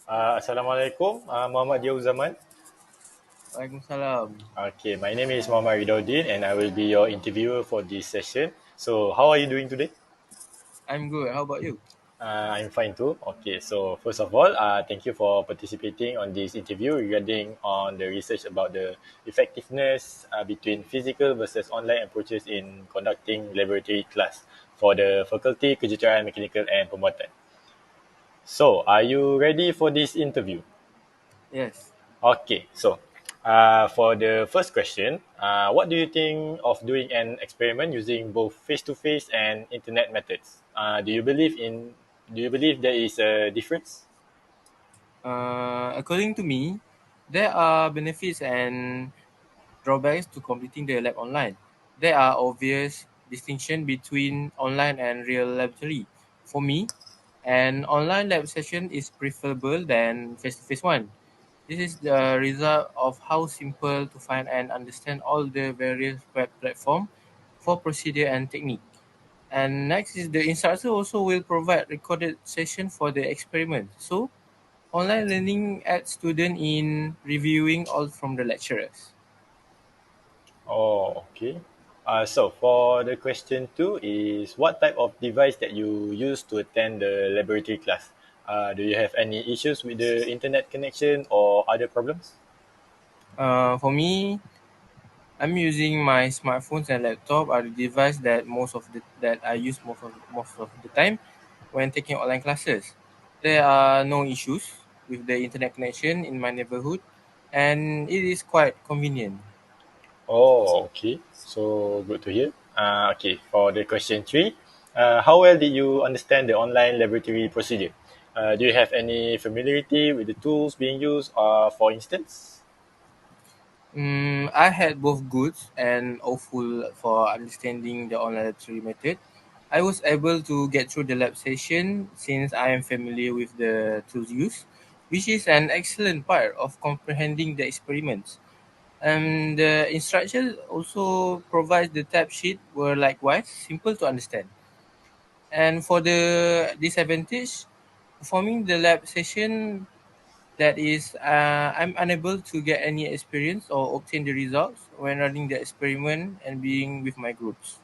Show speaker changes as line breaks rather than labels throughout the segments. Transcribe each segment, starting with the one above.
Assalamualaikum, Muhammad Dia Zaman.
Waalaikumsalam.
Okay, my name is Muhammad Ridauddin and I will be your interviewer for this session. So, how are you doing today?
I'm good. How about you?
I'm fine too. Okay, so first of all, thank you for participating on this interview regarding on the research about the effectiveness between physical versus online approaches in conducting laboratory class for the Fakulty Kejuruteraan Mekanikal and Pembuatan. So, are you ready for this interview?
Yes.
Okay, so for the first question, what do you think of doing an experiment using both face-to-face and internet methods? Do you believe there is a difference?
According to me, there are benefits and drawbacks to completing the lab online. There are obvious distinction between online and real laboratory. For me, an online lab session is preferable than face-to-face one. This is the result of how simple to find and understand all the various web platform for procedure and technique. And next is the instructor also will provide recorded session for the experiment. So online learning aids student in reviewing all from the lecturers.
Oh, okay. So for the question two is what type of device that you use to attend the laboratory class? Do you have any issues with the internet connection or other problems?
For me, I'm using my smartphones and laptop are the device that that I use most of the time when taking online classes. There are no issues with the internet connection in my neighborhood, and it is quite convenient.
Oh, okay. So good to hear. Okay, for the question three, how well did you understand the online laboratory procedure? Do you have any familiarity with the tools being used? For instance,
I had both good and awful for understanding the online lecture method. I was able to get through the lab session since I am familiar with the tools used, which is an excellent part of comprehending the experiments. And the instructions also provides the tab sheet were likewise simple to understand. And for the disadvantage, performing the lab session that is, I'm unable to get any experience or obtain the results when running the experiment and being with my groups.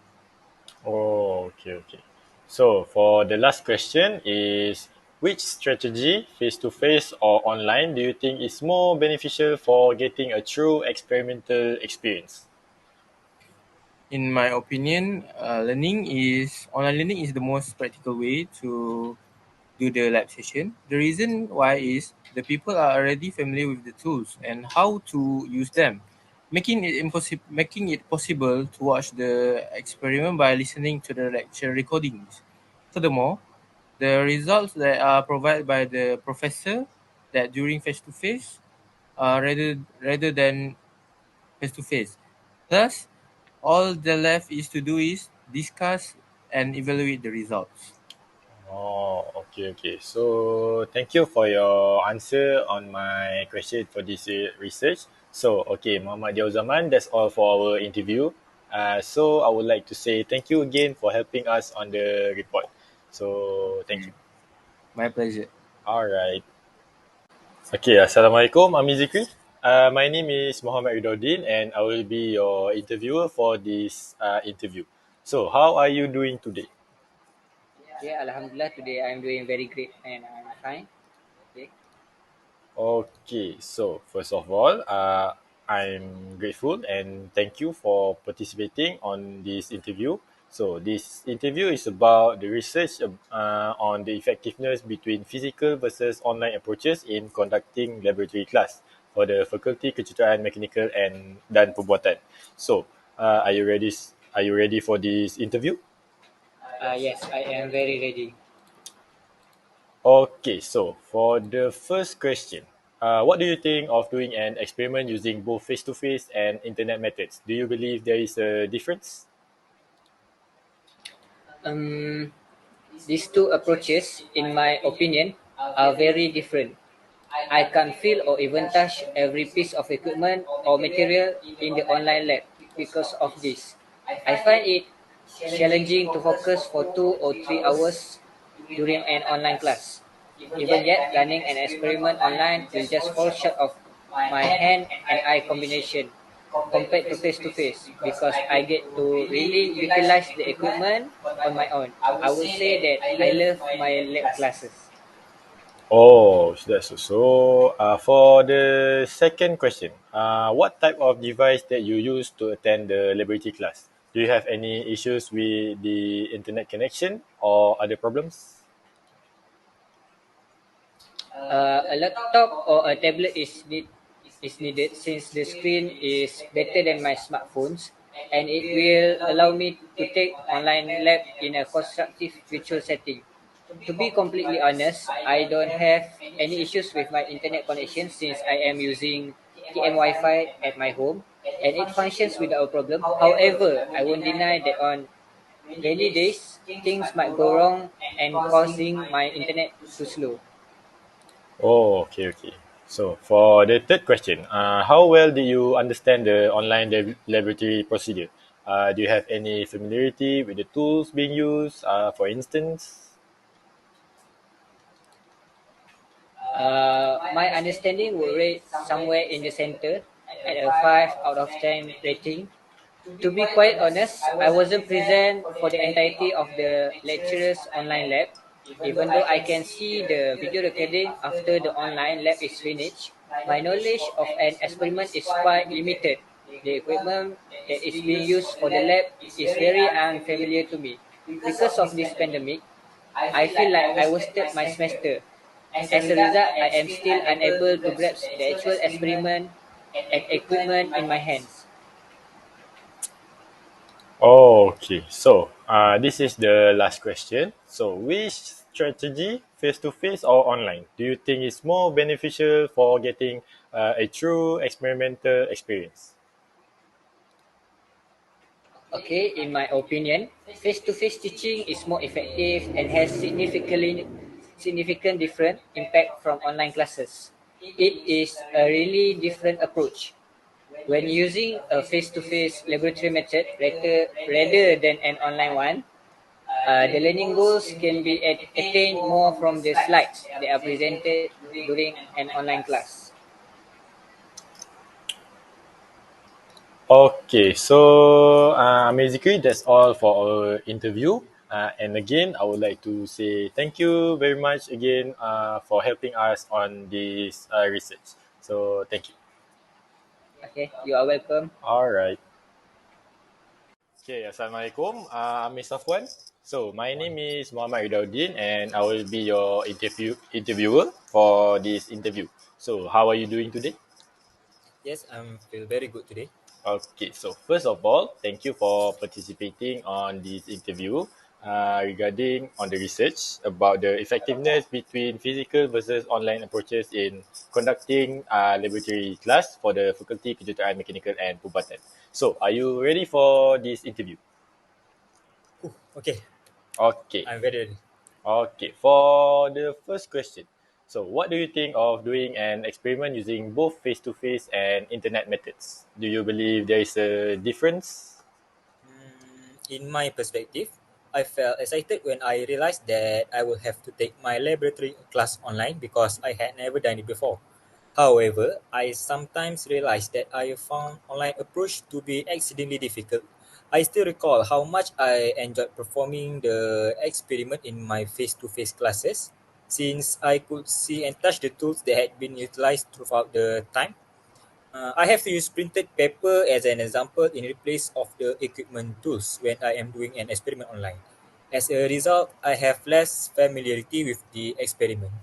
oh, okay, okay. So for the last question is which strategy, face to face or online, do you think is more beneficial for getting a true experimental experience?
In my opinion, online learning is the most practical way to do the lab session. The reason why is the people are already familiar with the tools and how to use them, making it possible to watch the experiment by listening to the lecture recordings. Furthermore, the results that are provided by the professor that during face to face rather than face to face. Thus, all the left is to do is discuss and evaluate the results.
Oh, okay, okay. So thank you for your answer on my question for this research. So, okay, Muhammad Diaw Zaman, that's all for our interview. So I would like to say thank you again for helping us on the report. So, thank you.
Okay. My pleasure.
All right. Okay, Assalamualaikum, Ami Zikri. My name is Muhammad Ridauddin and I will be your interviewer for this interview. So, how are you doing today?
Yeah, Alhamdulillah. Today I'm doing very great and I'm fine. Okay.
Okay, so first of all, I'm grateful and thank you for participating on this interview. So, this interview is about the research on the effectiveness between physical versus online approaches in conducting laboratory class for the Fakulty Kejuruteraan Mekanikal and dan Pembuatan. So, are you ready? Are you ready for this interview?
Yes, I am very ready.
Okay, so for the first question, what do you think of doing an experiment using both face to face and internet methods? Do you believe there is a difference?
Um, these two approaches, in my opinion, are very different. I can feel or even touch every piece of equipment or material in the online lab because of this. I find it challenging to focus for 2 or 3 hours during an online class. Even yet, running an experiment online will just fall short of my hand and eye combination compared to face because I get to really utilize the equipment on my own. I would say that I love my lab classes.
Oh, that's so. For the second question, what type of device that you use to attend the laboratory class? Do you have any issues with the internet connection or other problems?
A laptop or a tablet is needed since the screen is better than my smartphones and it will allow me to take online lab in a constructive virtual setting. To be completely honest, I don't have any issues with my internet connection since I am using TM Wi-Fi at my home and it functions without a problem. However, I won't deny that on rainy days, things might go wrong and causing my internet to slow.
Oh, okay, okay. So for the third question, how well do you understand the online laboratory procedure? Do you have any familiarity with the tools being used? For instance,
My understanding would rate somewhere in the center at a 5 out of 10 rating. To be quite honest, I wasn't present for the entirety of the lecturer's online lab. Even though I can see the video recording after the online lab is finished, my knowledge of an experiment is quite limited. The equipment that is being used for the lab is very unfamiliar to me. Because of this pandemic, I feel like I wasted my semester. As a result, I am still unable to grasp the actual experiment and equipment in my hands.
okay. So this is the last question. So which strategy, face to face or online, do you think is more beneficial for getting a true experimental experience?
Okay, in my opinion, face-to-face teaching is more effective and has significant different impact from online classes. It is a really different approach. When using a face-to-face laboratory method rather than an online one, the learning goals can be attained more from the slides that are presented during an online class.
Okay, so basically that's all for our interview. And again, I would like to say thank you very much again for helping us on this research. So thank you.
Okay, you are welcome.
All right. Okay, Assalamualaikum, Miss Safwan. So my name is Muhammad Ridauddin and I will be your interviewer for this interview. So how are you doing today?
Yes, I feel very good today.
Okay, so first of all, thank you for participating on this interview regarding on the research about the effectiveness between physical versus online approaches in conducting laboratory class for the Faculty Kejuruteraan Mechanical and Perubatan. So, are you ready for this interview?
Okay,
Okay,
I'm very ready.
okay. For the first question, so what do you think of doing an experiment using both face-to-face and internet methods? Do you believe there is a difference?
In my perspective, I felt excited when I realized that I would have to take my laboratory class online because I had never done it before. However, I sometimes realized that I found online approach to be exceedingly difficult. I still recall how much I enjoyed performing the experiment in my face-to-face classes since I could see and touch the tools that had been utilized throughout the time. I have to use printed paper as an example in place of the equipment tools when I am doing an experiment online. As a result, I have less familiarity with the experiment.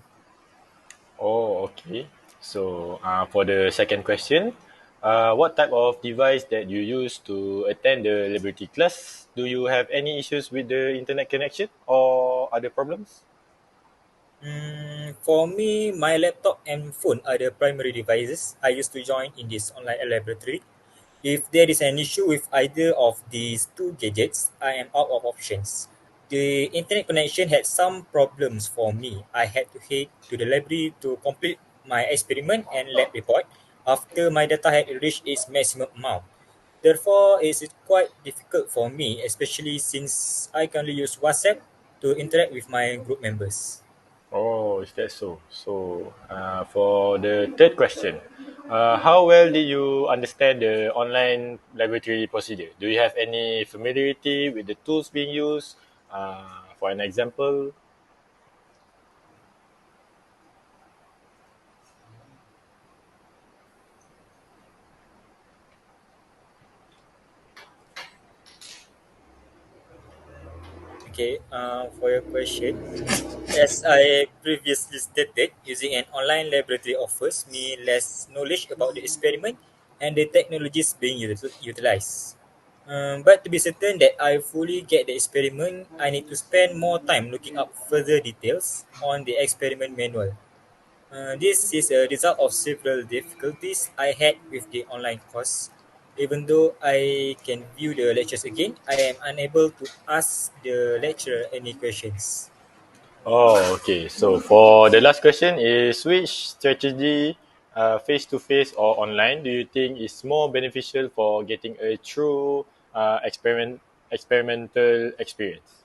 Oh, okay. So, for the second question, what type of device that you use to attend the Liberty class? Do you have any issues with the internet connection or other problems?
For me, my laptop and phone are the primary devices I use to join in this online laboratory. If there is an issue with either of these two gadgets, I am out of options. The internet connection had some problems for me. I had to head to the library to complete my experiment and lab report after my data had reached its maximum amount. Therefore, it is quite difficult for me, especially since I can only use WhatsApp to interact with my group members.
Oh, is that so? So, for the third question, how well did you understand the online laboratory procedure? Do you have any familiarity with the tools being used? For an example,
Okay, for your question, as I previously stated, using an online laboratory offers me less knowledge about the experiment and the technologies being utilized. But to be certain that I fully get the experiment, I need to spend more time looking up further details on the experiment manual. This is a result of several difficulties I had with the online course. Even though I can view the lectures again, I am unable to ask the lecturer any questions.
oh, okay. So for the last question is which strategy, face to face or online, do you think is more beneficial for getting a true experimental experience?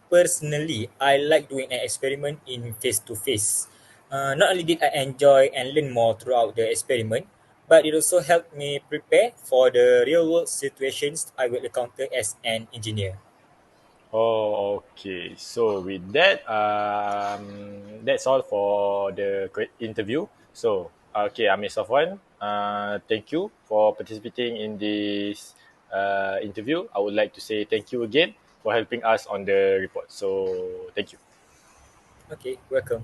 Personally, I like doing an experiment in face to face. Not only did I enjoy and learn more throughout the experiment, but it also helped me prepare for the real world situations I will encounter as an engineer.
Oh, okay. So with that, that's all for the interview. So, okay, I'm Safwan. Thank you for participating in this interview. I would like to say thank you again for helping us on the report. So, thank you.
Okay, welcome.